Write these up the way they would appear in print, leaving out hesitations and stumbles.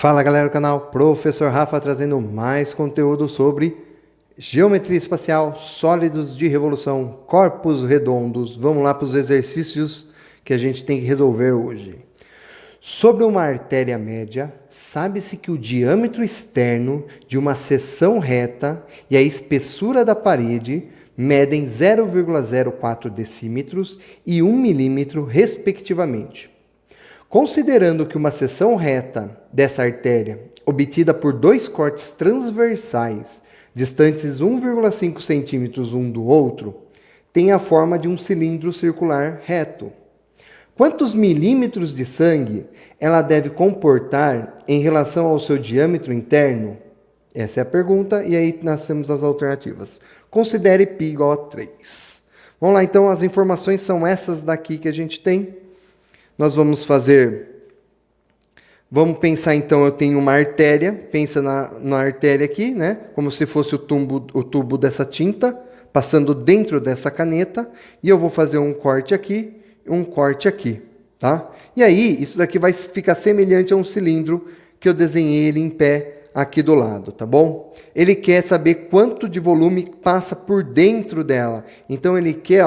Fala galera do canal, Professor Rafa trazendo mais conteúdo sobre geometria espacial, sólidos de revolução, corpos redondos. Vamos lá para os exercícios que a gente tem que resolver hoje. Sobre uma artéria média, sabe-se que o diâmetro externo de uma seção reta e a espessura da parede medem 0,04 decímetros e 1 milímetro, respectivamente. Considerando que uma seção reta dessa artéria, obtida por dois cortes transversais, distantes 1,5 centímetros um do outro, tem a forma de um cilindro circular reto. Quantos milímetros de sangue ela deve comportar em relação ao seu diâmetro interno? Essa é a pergunta, e aí nós temos as alternativas. Considere π igual a 3. Vamos lá, então, as informações são essas daqui que a gente tem. Nós vamos pensar então, eu tenho uma artéria, pensa na artéria aqui, né? Como se fosse o tubo dessa tinta, passando dentro dessa caneta, e eu vou fazer um corte aqui, tá? E aí, isso daqui vai ficar semelhante a um cilindro que eu desenhei ele em pé aqui do lado, tá bom? Ele quer saber quanto de volume passa por dentro dela. Então, ele quer,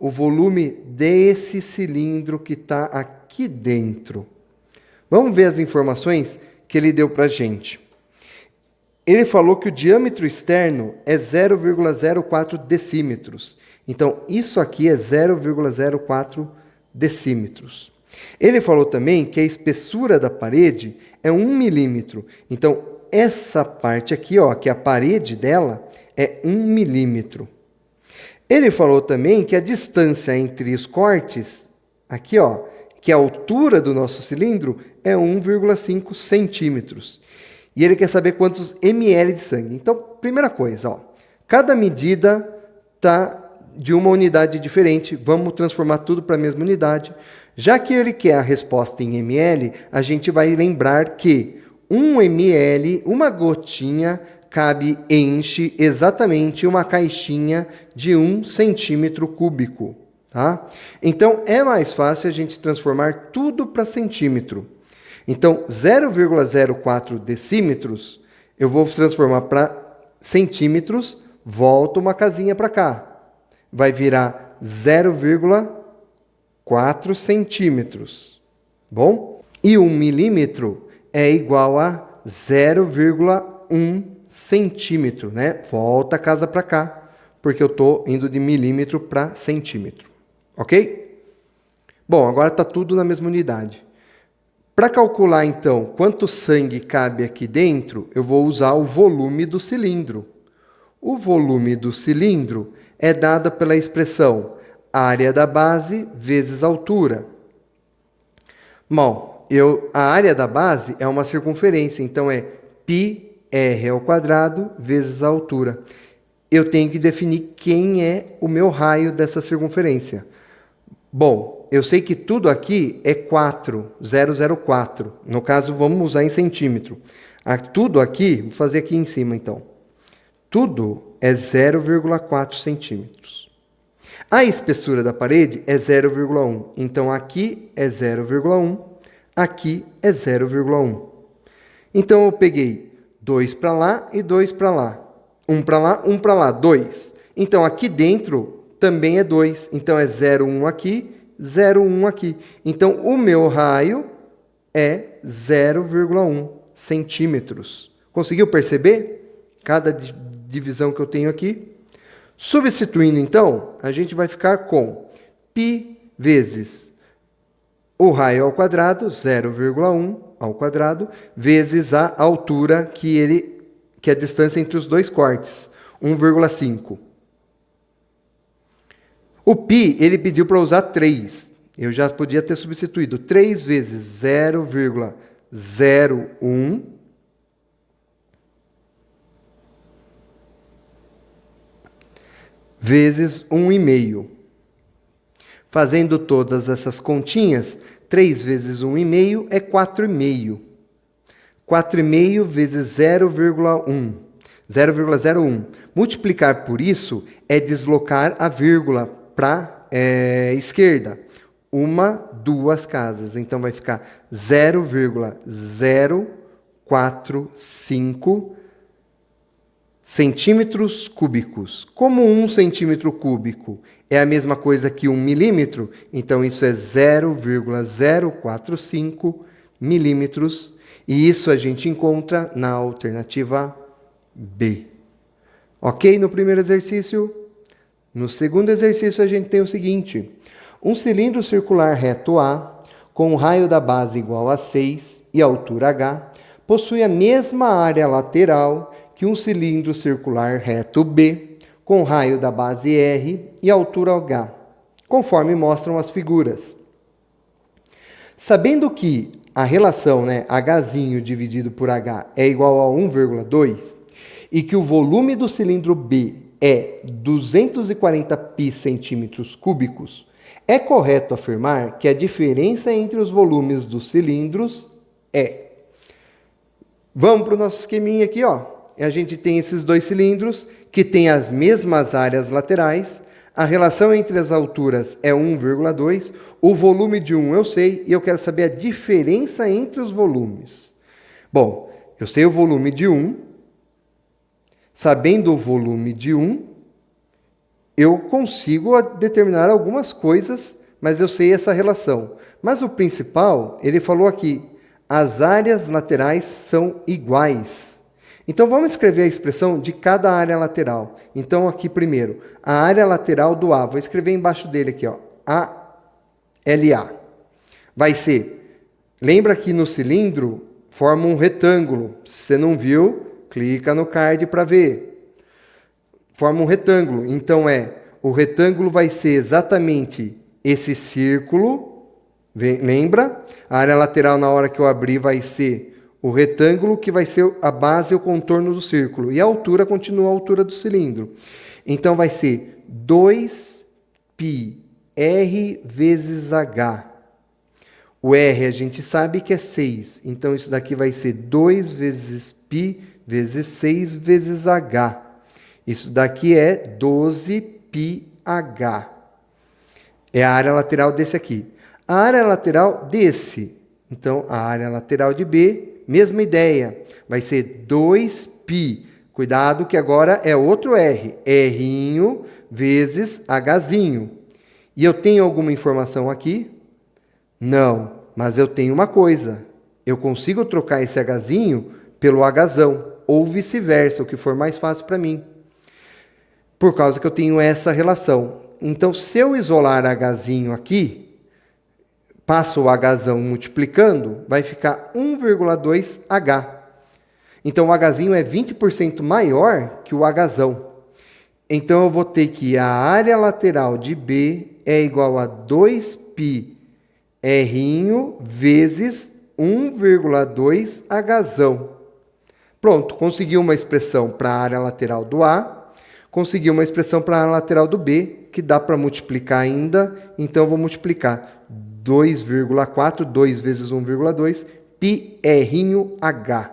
o volume desse cilindro que está aqui dentro. Vamos ver as informações que ele deu para a gente. Ele falou que o diâmetro externo é 0,04 decímetros. Então, isso aqui é 0,04 decímetros. Ele falou também que a espessura da parede é 1 milímetro. Então, essa parte aqui, que é a parede dela, é 1 milímetro. Ele falou também que a distância entre os cortes, aqui, que a altura do nosso cilindro é 1,5 centímetros. E ele quer saber quantos ml de sangue. Então, primeira coisa, cada medida está de uma unidade diferente. Vamos transformar tudo para a mesma unidade. Já que ele quer a resposta em ml, a gente vai lembrar que 1 ml, uma gotinha, enche exatamente uma caixinha de 1 centímetro cúbico. Tá? Então, é mais fácil a gente transformar tudo para centímetro. Então, 0,04 decímetros, eu vou transformar para centímetros, volto uma casinha para cá. Vai virar 0,4 centímetros. Bom? E 1 milímetro é igual a 0,1 centímetro, né? Volta a casa para cá, porque eu estou indo de milímetro para centímetro. Ok? Bom, agora está tudo na mesma unidade. Para calcular, então, quanto sangue cabe aqui dentro, eu vou usar o volume do cilindro. O volume do cilindro é dado pela expressão área da base vezes altura. Bom, a área da base é uma circunferência, então é πr ao quadrado vezes a altura. Eu tenho que definir quem é o meu raio dessa circunferência. Bom, eu sei que tudo aqui é 0,04. No caso, vamos usar em centímetro. Tudo aqui, vou fazer aqui em cima então. Tudo é 0,4 centímetros. A espessura da parede é 0,1. Então, aqui é 0,1, aqui é 0,1. Então, eu peguei 2 para lá e 2 para lá. 1 para lá, 1 para lá, 2. Então, aqui dentro também é 2. Então, é 0,1 aqui, 0,1 aqui. Então, o meu raio é 0,1 centímetros. Conseguiu perceber cada divisão que eu tenho aqui? Substituindo, então, a gente vai ficar com π vezes o raio ao quadrado, 0,1 ao quadrado, vezes a altura que é a distância entre os dois cortes, 1,5. O π, ele pediu para usar 3. Eu já podia ter substituído 3 vezes 0,01 vezes 1,5. Fazendo todas essas continhas, 3 vezes 1,5 é 4,5. 4,5 vezes 0,1. 0,01. Multiplicar por isso é deslocar a vírgula para a esquerda. 1, 2 casas. Então, vai ficar 0,04 0,045 centímetros cúbicos. Como 1 centímetro cúbico é a mesma coisa que 1 milímetro, então isso é 0,045 milímetros, e isso a gente encontra na alternativa B. Ok? No primeiro exercício. No segundo exercício a gente tem o seguinte: um cilindro circular reto A, com um raio da base igual a 6 e altura h, possui a mesma área lateral que um cilindro circular reto B, com raio da base R e altura h, conforme mostram as figuras. Sabendo que a relação H dividido por H é igual a 1,2 e que o volume do cilindro B é 240 pi centímetros cúbicos, é correto afirmar que a diferença entre os volumes dos cilindros é... Vamos para o nosso esqueminha aqui, ó. A gente tem esses dois cilindros que têm as mesmas áreas laterais. A relação entre as alturas é 1,2. O volume de um eu sei e eu quero saber a diferença entre os volumes. Bom, eu sei o volume de um. Sabendo o volume de um, eu consigo determinar algumas coisas, mas eu sei essa relação. Mas o principal, ele falou aqui, as áreas laterais são iguais. Então, vamos escrever a expressão de cada área lateral. Então, aqui primeiro, a área lateral do A. Vou escrever embaixo dele aqui, ó, ALA. Vai ser, lembra que no cilindro forma um retângulo. Se você não viu, clica no card para ver. Forma um retângulo. Então, o retângulo vai ser exatamente esse círculo. Lembra? A área lateral, na hora que eu abrir, vai ser o retângulo, que vai ser a base e o contorno do círculo. E a altura continua a altura do cilindro. Então, vai ser 2πr vezes h. O R a gente sabe que é 6. Então, isso daqui vai ser 2 vezes π vezes 6 vezes h. Isso daqui é 12πh. É a área lateral desse aqui. A área lateral desse. Então, a área lateral de B... Mesma ideia, vai ser 2π. Cuidado que agora é outro R. R vezes Hzinho. E eu tenho alguma informação aqui? Não, mas eu tenho uma coisa. Eu consigo trocar esse Hzinho pelo Hzão, ou vice-versa, o que for mais fácil para mim. Por causa que eu tenho essa relação. Então, se eu isolar Hzinho aqui, passo o Hzão multiplicando, vai ficar 1,2H. Então, o Hzinho é 20% maior que o Hzão. Então, eu vou ter que a área lateral de B é igual a 2πr vezes 1,2Hzão. Pronto, consegui uma expressão para a área lateral do A, consegui uma expressão para a área lateral do B, que dá para multiplicar ainda, então eu vou multiplicar 2,4, 2 vezes 1,2, πrh.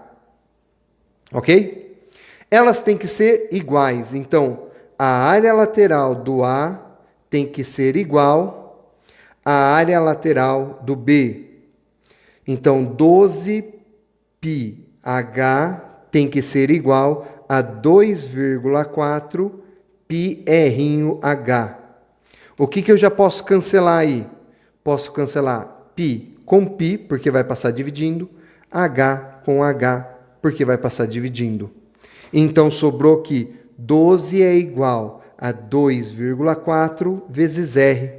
Ok? Elas têm que ser iguais. Então, a área lateral do A tem que ser igual à área lateral do B. Então, 12πh tem que ser igual a 2,4 πrh. O que eu já posso cancelar aí? Posso cancelar π com π, porque vai passar dividindo, h com h, porque vai passar dividindo. Então, sobrou que 12 é igual a 2,4 vezes R.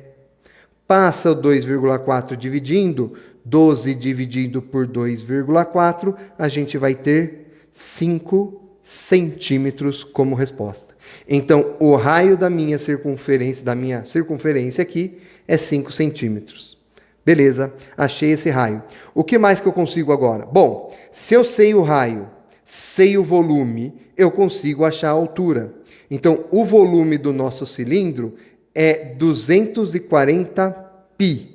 Passa o 2,4 dividindo, 12 dividido por 2,4, a gente vai ter 5 centímetros como resposta. Então, o raio da minha circunferência aqui é 5 centímetros. Beleza, achei esse raio. O que mais que eu consigo agora? Bom, se eu sei o raio, sei o volume, eu consigo achar a altura. Então, o volume do nosso cilindro é 240 π.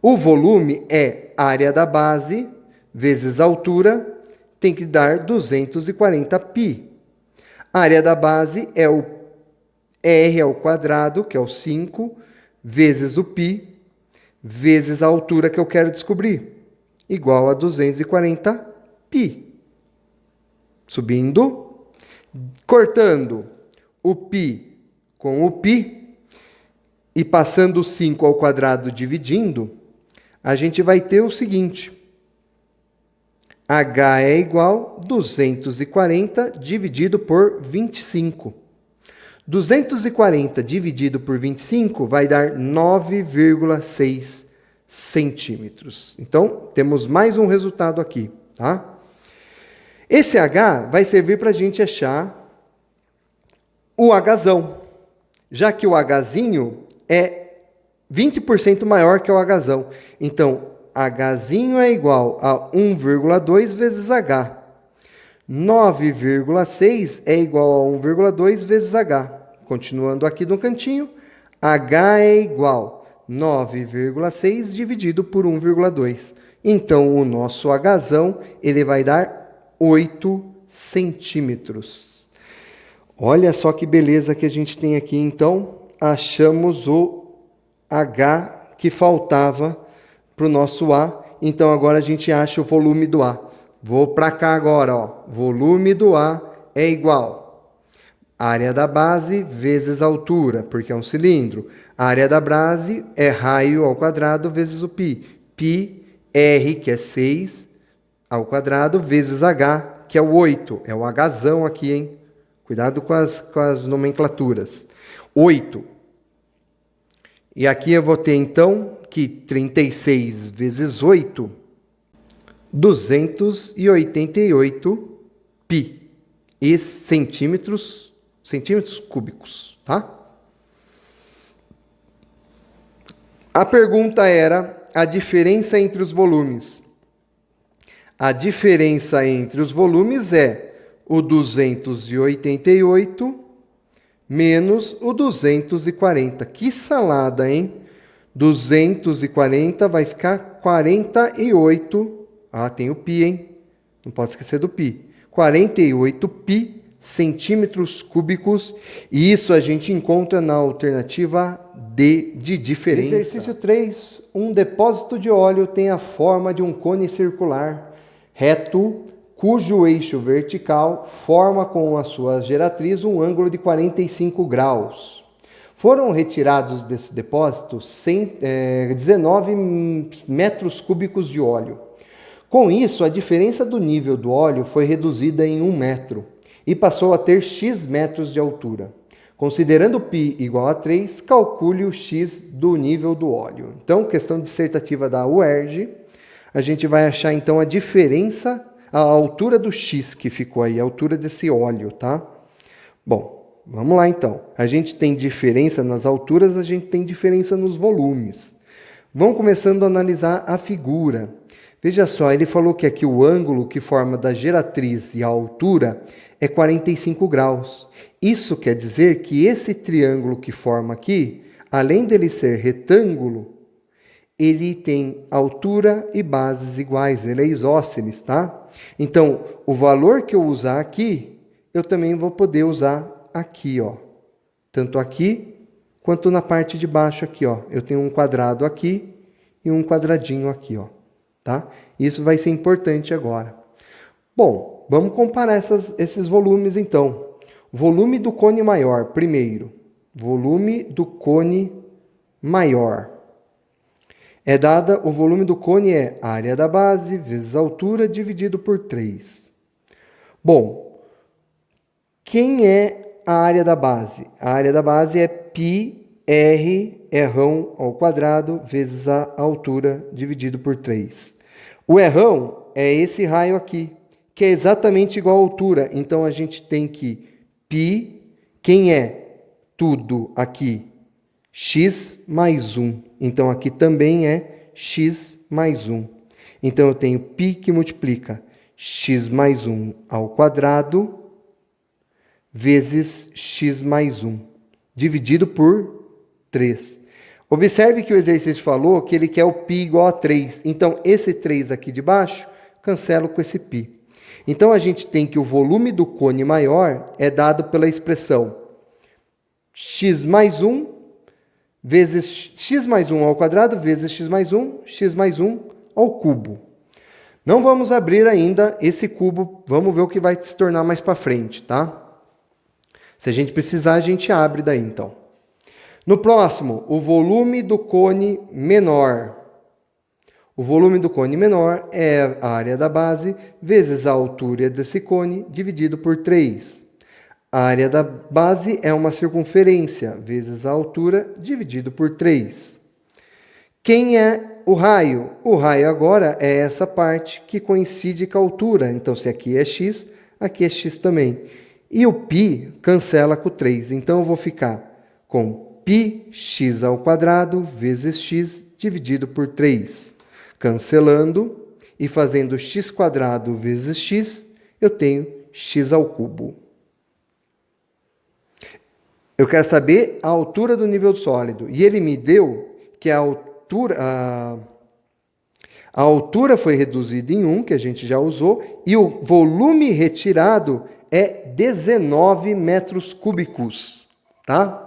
O volume é área da base vezes altura, tem que dar 240 π. A área da base é o R ao quadrado, que é o 5, vezes o π, vezes a altura que eu quero descobrir, igual a 240 π. π. Subindo, cortando o π com o π e passando o 5 ao quadrado dividindo, a gente vai ter o seguinte. H é igual a 240 dividido por 25. 240 dividido por 25 vai dar 9,6 centímetros. Então, temos mais um resultado aqui, tá? Esse H vai servir para a gente achar o Hzão, já que o Hzinho é 20% maior que o Hzão. Então, Hzinho é igual a 1,2 vezes H. 9,6 é igual a 1,2 vezes H. Continuando aqui no cantinho, H é igual a 9,6 dividido por 1,2. Então, o nosso Hzão ele vai dar 8 centímetros. Olha só que beleza que a gente tem aqui. Então, achamos o H que faltava para o nosso A. Então, agora a gente acha o volume do A. Vou para cá agora, ó. Volume do A é igual a área da base vezes a altura, porque é um cilindro. A área da base é raio ao quadrado vezes o π. Π, R, que é 6, ao quadrado, vezes H, que é o 8. É o Hzão aqui, hein? Cuidado com as nomenclaturas. 8. E aqui eu vou ter, então, que 36 vezes 8... 288 π e centímetros cúbicos, tá? A pergunta era a diferença entre os volumes. A diferença entre os volumes é o 288 menos o 240. Que salada, hein? 240 vai ficar 48. Ah, tem o π, hein? Não pode esquecer do π. 48 π centímetros cúbicos. E isso a gente encontra na alternativa D de diferença. Exercício 3. Um depósito de óleo tem a forma de um cone circular, reto, cujo eixo vertical forma com a sua geratriz um ângulo de 45 graus. Foram retirados desse depósito 19 metros cúbicos de óleo. Com isso, a diferença do nível do óleo foi reduzida em 1 metro e passou a ter x metros de altura. Considerando π igual a 3, calcule o x do nível do óleo. Então, questão dissertativa da UERJ, a gente vai achar então a diferença, a altura do x que ficou aí, a altura desse óleo, tá? Bom, vamos lá então. A gente tem diferença nas alturas, a gente tem diferença nos volumes. Vamos começando a analisar a figura. Veja só, ele falou que aqui o ângulo que forma da geratriz e a altura é 45 graus. Isso quer dizer que esse triângulo que forma aqui, além dele ser retângulo, ele tem altura e bases iguais, ele é isósceles, tá? Então, o valor que eu usar aqui, eu também vou poder usar aqui, ó. Tanto aqui, quanto na parte de baixo aqui, ó. Eu tenho um quadrado aqui e um quadradinho aqui, ó. Tá? Isso vai ser importante agora. Bom, vamos comparar esses volumes então. Volume do cone maior, primeiro. Volume do cone maior. É dada, o volume do cone é a área da base vezes a altura dividido por 3. Bom, quem é a área da base? A área da base é πr, rão ao quadrado, vezes a altura dividido por 3. O rão é esse raio aqui, que é exatamente igual à altura. Então, a gente tem que π, quem é tudo aqui? X mais 1. Então, aqui também é x mais 1. Então, eu tenho π que multiplica x mais 1 ao quadrado vezes x mais 1, dividido por 3. Observe que o exercício falou que ele quer o π igual a 3. Então, esse 3 aqui de baixo, cancelo com esse π. Então, a gente tem que o volume do cone maior é dado pela expressão x mais 1 vezes x mais 1 ao quadrado vezes x mais 1 ao cubo. Não vamos abrir ainda esse cubo, vamos ver o que vai se tornar mais para frente, tá? Se a gente precisar, a gente abre daí, então. No próximo, o volume do cone menor. O volume do cone menor é a área da base vezes a altura desse cone dividido por 3. A área da base é uma circunferência vezes a altura dividido por 3. Quem é o raio? O raio agora é essa parte que coincide com a altura. Então, se aqui é x, aqui é x também. E o π cancela com 3. Então, eu vou ficar com πx ao quadrado vezes x dividido por 3. Cancelando e fazendo x quadrado vezes x, eu tenho x ao cubo. Eu quero saber a altura do nível sólido. E ele me deu que a altura foi reduzida em 1, que a gente já usou, e o volume retirado é 19 metros cúbicos, tá?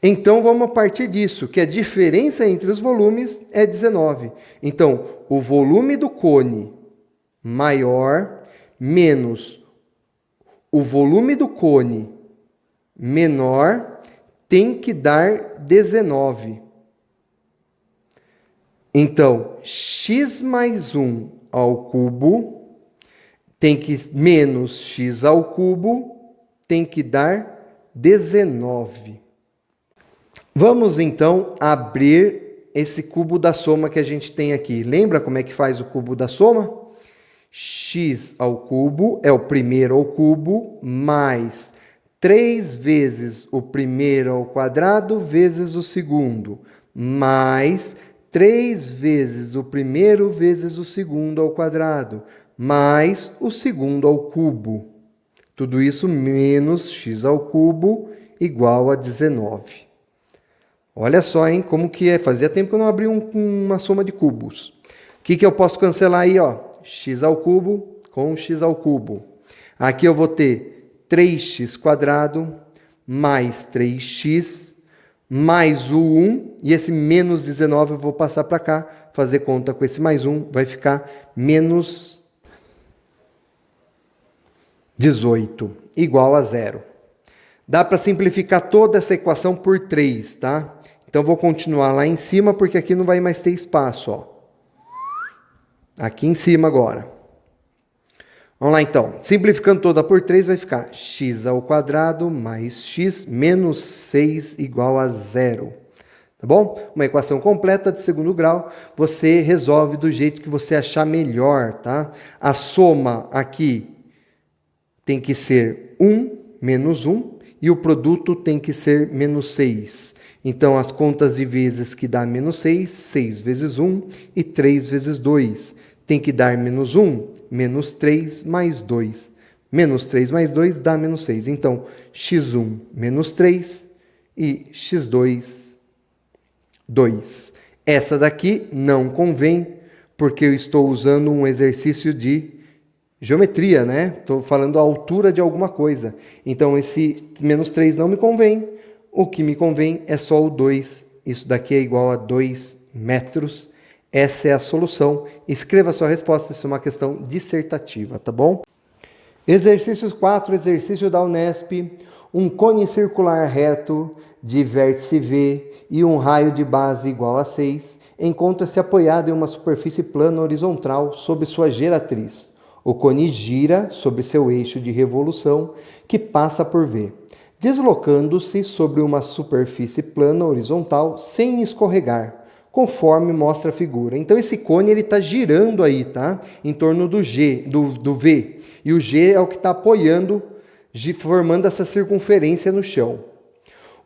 Então, vamos a partir disso, que a diferença entre os volumes é 19. Então, o volume do cone maior menos o volume do cone menor tem que dar 19. Então, x mais 1 ao cubo tem que menos x ao cubo tem que dar 19. Vamos então abrir esse cubo da soma que a gente tem aqui. Lembra como é que faz o cubo da soma? X ao cubo é o primeiro ao cubo mais 3 vezes o primeiro ao quadrado vezes o segundo, mais 3 vezes o primeiro vezes o segundo ao quadrado, mais o segundo ao cubo. Tudo isso menos x ao cubo igual a 19. Olha só, hein, como que é. Fazia tempo que eu não abri uma soma de cubos. O que eu posso cancelar aí, ó? X ao cubo com x ao cubo. Aqui eu vou ter 3x quadrado mais 3x mais o 1. E esse menos 19 eu vou passar para cá, fazer conta com esse mais 1. Vai ficar menos 18, igual a 0. Dá para simplificar toda essa equação por 3, tá? Então, vou continuar lá em cima, porque aqui não vai mais ter espaço, ó. Aqui em cima agora. Vamos lá, então. Simplificando toda por 3, vai ficar x ao quadrado mais x menos 6 igual a 0. Tá bom? Uma equação completa de segundo grau. Você resolve do jeito que você achar melhor, tá? A soma aqui tem que ser 1 menos 1. E o produto tem que ser menos 6. Então, as contas de vezes que dá menos 6, 6 vezes 1 e 3 vezes 2. Tem que dar menos 1, menos 3 mais 2. Menos 3 mais 2 dá menos 6. Então, x1 menos 3 e x2, 2. Essa daqui não convém, porque eu estou usando um exercício de geometria, né? Estou falando a altura de alguma coisa. Então, esse menos 3 não me convém. O que me convém é só o 2. Isso daqui é igual a 2 metros. Essa é a solução. Escreva a sua resposta. Isso é uma questão dissertativa, tá bom? Exercício 4, exercício da Unesp. Um cone circular reto de vértice V e um raio de base igual a 6 encontra-se apoiado em uma superfície plana horizontal sob sua geratriz. O cone gira sobre seu eixo de revolução, que passa por V, deslocando-se sobre uma superfície plana horizontal sem escorregar, conforme mostra a figura. Então, esse cone está girando aí, tá? Em torno do V. E o G é o que está apoiando, formando essa circunferência no chão.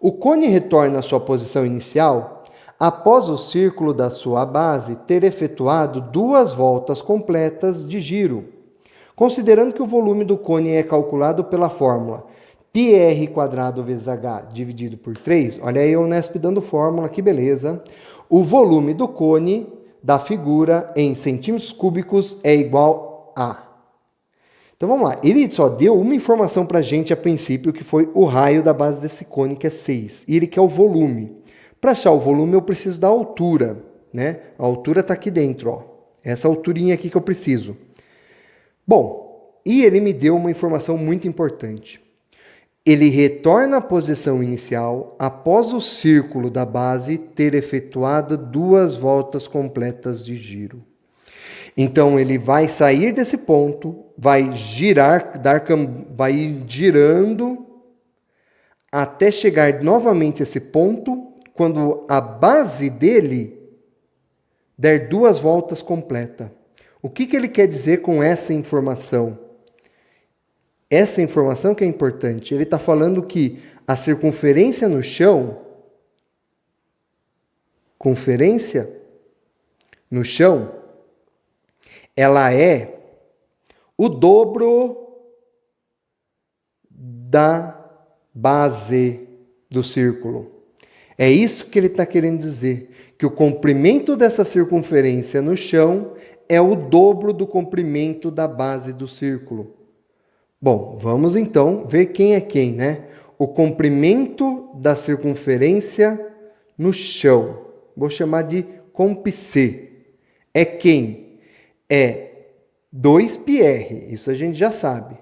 O cone retorna à sua posição inicial após o círculo da sua base ter efetuado 2 voltas completas de giro. Considerando que o volume do cone é calculado pela fórmula πr² vezes h dividido por 3, olha aí o Unesp dando fórmula, que beleza. O volume do cone da figura em centímetros cúbicos é igual a... Então vamos lá, ele só deu uma informação para a gente a princípio, que foi o raio da base desse cone, que é 6. E ele quer o volume. Para achar o volume eu preciso da altura, né? A altura está aqui dentro, ó. essa alturinha aqui que eu preciso. Bom, e ele me deu uma informação muito importante. Ele retorna à posição inicial após o círculo da base ter efetuado 2 voltas completas de giro. Então, ele vai sair desse ponto, vai girar, vai ir girando até chegar novamente a esse ponto, quando a base dele der 2 voltas completas. O que ele quer dizer com essa informação? Essa informação que é importante. Ele está falando que a circunferência no chão, ela é o dobro da base do círculo. É isso que ele está querendo dizer, que o comprimento dessa circunferência no chão é o dobro do comprimento da base do círculo. Bom, vamos então ver quem é quem, né? O comprimento da circunferência no chão, vou chamar de comp C, é quem? É 2πr, isso a gente já sabe.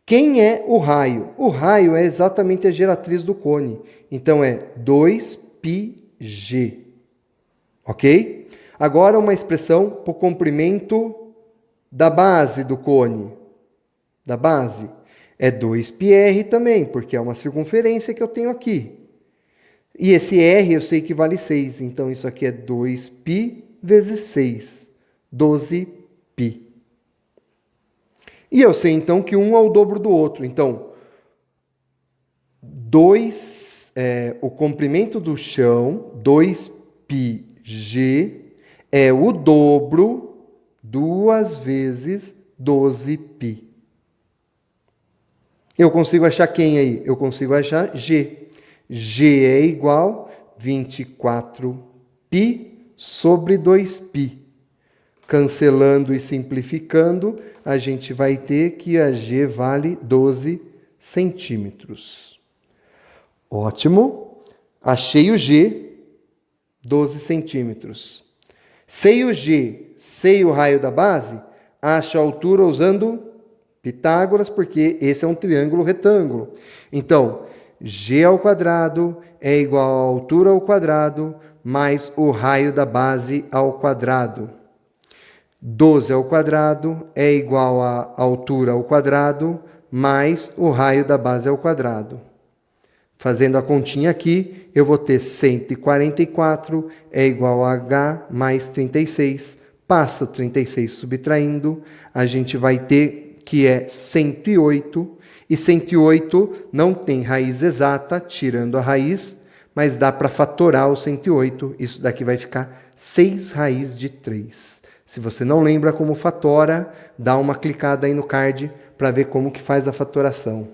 Quem é o raio? O raio é exatamente a geratriz do cone, então é 2πg, ok? Agora uma expressão para o comprimento da base do cone. Da base é 2πr também, porque é uma circunferência que eu tenho aqui. E esse r eu sei que vale 6, então isso aqui é 2π vezes 6, 12π. E eu sei então que um é o dobro do outro, então o comprimento do chão, 2πg, é o dobro 2 vezes 12π. Eu consigo achar quem aí? Eu consigo achar G. G é igual a 24π sobre 2π. Cancelando e simplificando, a gente vai ter que a G vale 12 centímetros. Ótimo. Achei o G, 12 centímetros. Sei o G, sei o raio da base, acho a altura usando Pitágoras, porque esse é um triângulo retângulo. Então, g ao quadrado é igual à altura ao quadrado mais o raio da base ao quadrado. 12 ao quadrado é igual à altura ao quadrado mais o raio da base ao quadrado. Fazendo a continha aqui, eu vou ter 144 é igual a h mais 36. Passa o 36 subtraindo, a gente vai ter que é 108, e 108 não tem raiz exata, tirando a raiz, mas dá para fatorar o 108, isso daqui vai ficar 6 raiz de 3. Se você não lembra como fatora, dá uma clicada aí no card para ver como que faz a fatoração.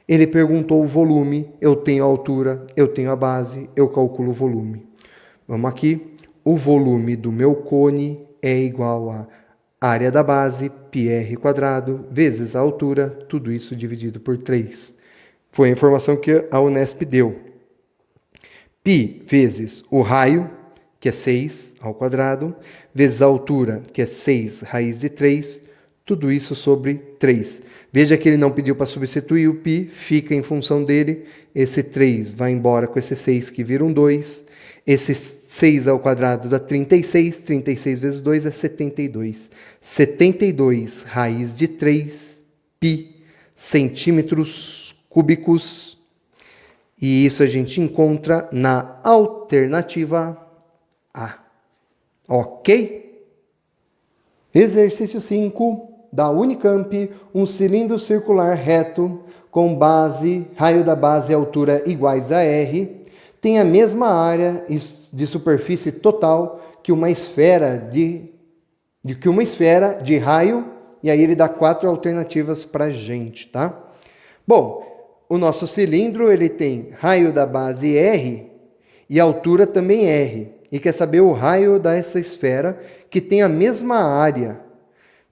Ele perguntou o volume, eu tenho a altura, eu tenho a base, eu calculo o volume. Vamos aqui, o volume do meu cone é igual a área da base, πr², vezes a altura, tudo isso dividido por 3. Foi a informação que a Unesp deu. Π vezes o raio, que é 6 ao quadrado, vezes a altura, que é 6 raiz de 3, tudo isso sobre 3. Veja que ele não pediu para substituir o π, fica em função dele, esse 3 vai embora com esse 6 que vira um 2, esse 6 ao quadrado dá 36, 36 vezes 2 é 72. 72 raiz de 3 π centímetros cúbicos. E isso a gente encontra na alternativa A. Ok? Exercício 5 da Unicamp, um cilindro circular reto com base, raio da base e altura iguais a R, tem a mesma área de superfície total que uma esfera de raio, e aí ele dá 4 alternativas para a gente, tá? Bom, o nosso cilindro ele tem raio da base R e altura também R, e quer saber o raio dessa esfera que tem a mesma área.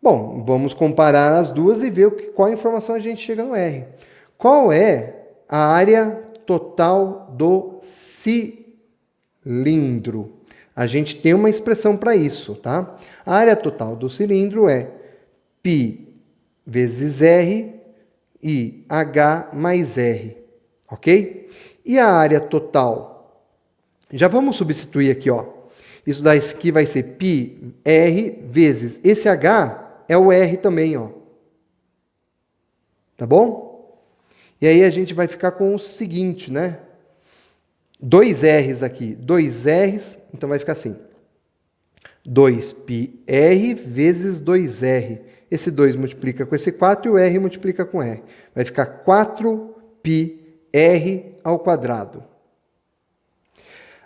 Bom, vamos comparar as duas e ver qual informação a gente chega no R. Qual é a área total do cilindro? A gente tem uma expressão para isso, tá? A área total do cilindro é π vezes R e H mais R, ok? E a área total? Já vamos substituir aqui, ó. Isso daqui vai ser π R vezes esse H é o R também, ó. Tá bom? E aí a gente vai ficar com o seguinte, né? 2 R's aqui, 2 R's, então vai ficar assim. 2πr vezes 2R. Esse 2 multiplica com esse 4 e o R multiplica com R. Vai ficar 4πr ao quadrado.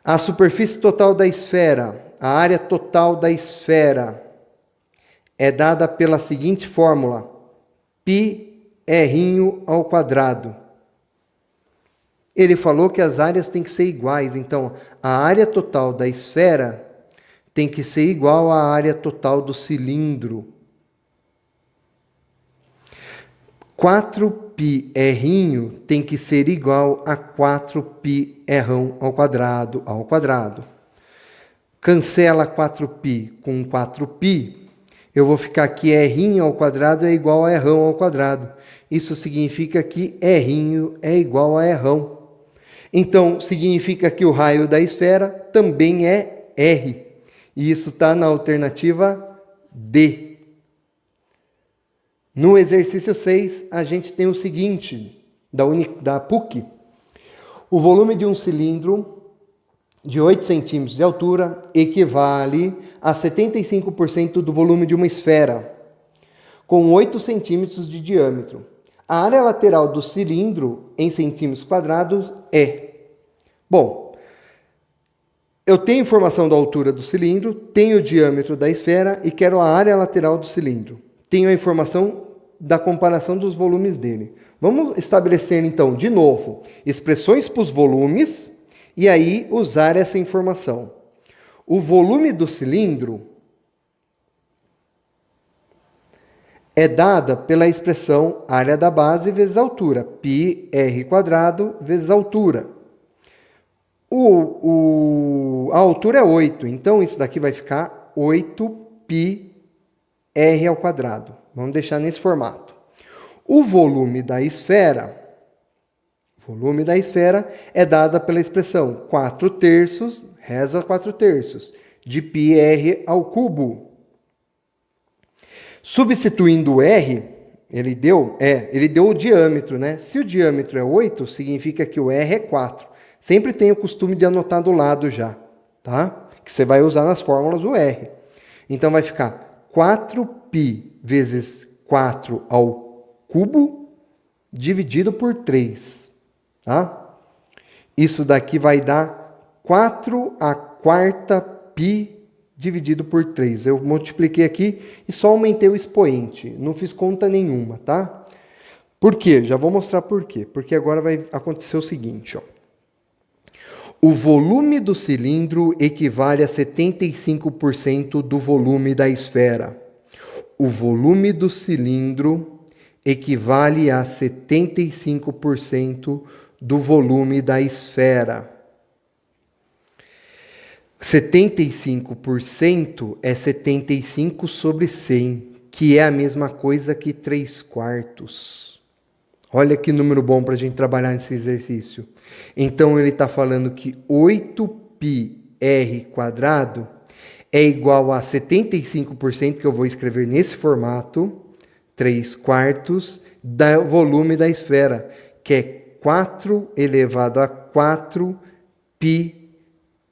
A superfície total da esfera, a área total da esfera, é dada pela seguinte fórmula: πr ao quadrado. Ele falou que as áreas têm que ser iguais, então a área total da esfera tem que ser igual à área total do cilindro. 4πr tem que ser igual a 4πr ao quadrado. Cancela 4π com 4π, eu vou ficar aqui r ao quadrado é igual a r ao quadrado. Isso significa que r é igual a r. Então, significa que o raio da esfera também é R. E isso está na alternativa D. No exercício 6, a gente tem o seguinte, da PUC. O volume de um cilindro de 8 centímetros de altura equivale a 75% do volume de uma esfera, com 8 centímetros de diâmetro. A área lateral do cilindro, em centímetros quadrados, é... Bom, eu tenho informação da altura do cilindro, tenho o diâmetro da esfera e quero a área lateral do cilindro. Tenho a informação da comparação dos volumes dele. Vamos estabelecer, então, de novo, expressões para os volumes e aí usar essa informação. O volume do cilindro é dada pela expressão área da base vezes altura, πr² vezes altura. A altura é 8, então isso daqui vai ficar 8πr ao quadrado. Vamos deixar nesse formato. O volume da esfera é dada pela expressão 4/3 reza 4/3 de πr ao cubo. Substituindo o R, ele deu o diâmetro, né? Se o diâmetro é 8, significa que o R é 4. Sempre tem o costume de anotar do lado já, tá? Que você vai usar nas fórmulas o R. Então vai ficar 4π vezes 4 ao cubo dividido por 3, tá? Isso daqui vai dar 4/4π dividido por 3. Eu multipliquei aqui e só aumentei o expoente. Não fiz conta nenhuma, tá? Por quê? Já vou mostrar por quê. Porque agora vai acontecer o seguinte, ó. O volume do cilindro equivale a 75% do volume da esfera. O volume do cilindro equivale a 75% do volume da esfera. 75% é 75 sobre 100, que é a mesma coisa que 3/4. Olha que número bom para a gente trabalhar nesse exercício. Então, ele está falando que 8πr² é igual a 75%, que eu vou escrever nesse formato, 3/4 do volume da esfera, que é 4 elevado a 4π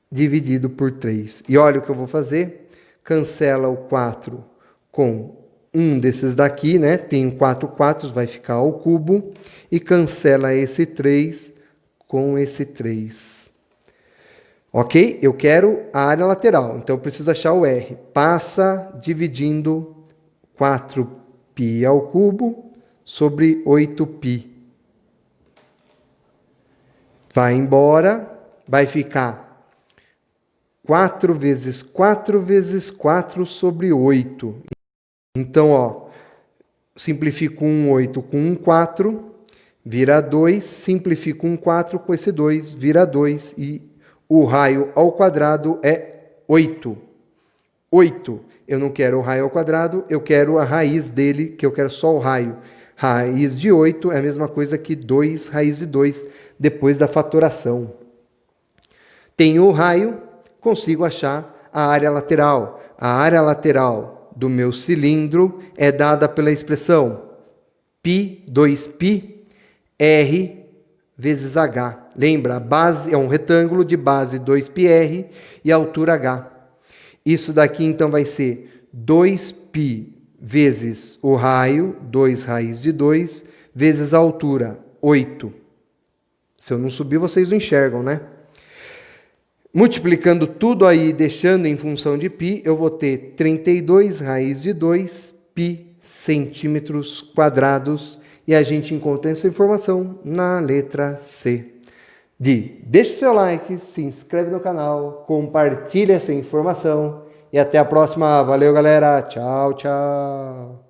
dividido por 3. E olha o que eu vou fazer. Cancela o 4 com um desses daqui, né? Tem 4 quatros, vai ficar ao cubo. E cancela esse 3 com esse 3. Ok? Eu quero a área lateral, então eu preciso achar o R. Passa dividindo 4π ao cubo sobre 8π. Vai embora, vai ficar 4 vezes 4 vezes 4 sobre 8. Então, ó, simplifico um 8 com um 4, vira 2. Simplifico um 4 com esse 2, vira 2. E o raio ao quadrado é 8. 8. Eu não quero o raio ao quadrado, eu quero a raiz dele, que eu quero só o raio. Raiz de 8 é a mesma coisa que 2 raiz de 2, depois da fatoração. Tenho o raio, consigo achar a área lateral. A área lateral do meu cilindro é dada pela expressão π, 2π, r vezes h. Lembra, a base é um retângulo de base 2πr e altura h. Isso daqui então vai ser 2π vezes o raio, 2 raiz de 2, vezes a altura, 8. Se eu não subir, vocês não enxergam, né? Multiplicando tudo aí, deixando em função de π, eu vou ter 32 raiz de 2 π centímetros quadrados. E a gente encontra essa informação na letra C. Deixe seu like, se inscreve no canal, compartilhe essa informação. E até a próxima. Valeu, galera. Tchau, tchau.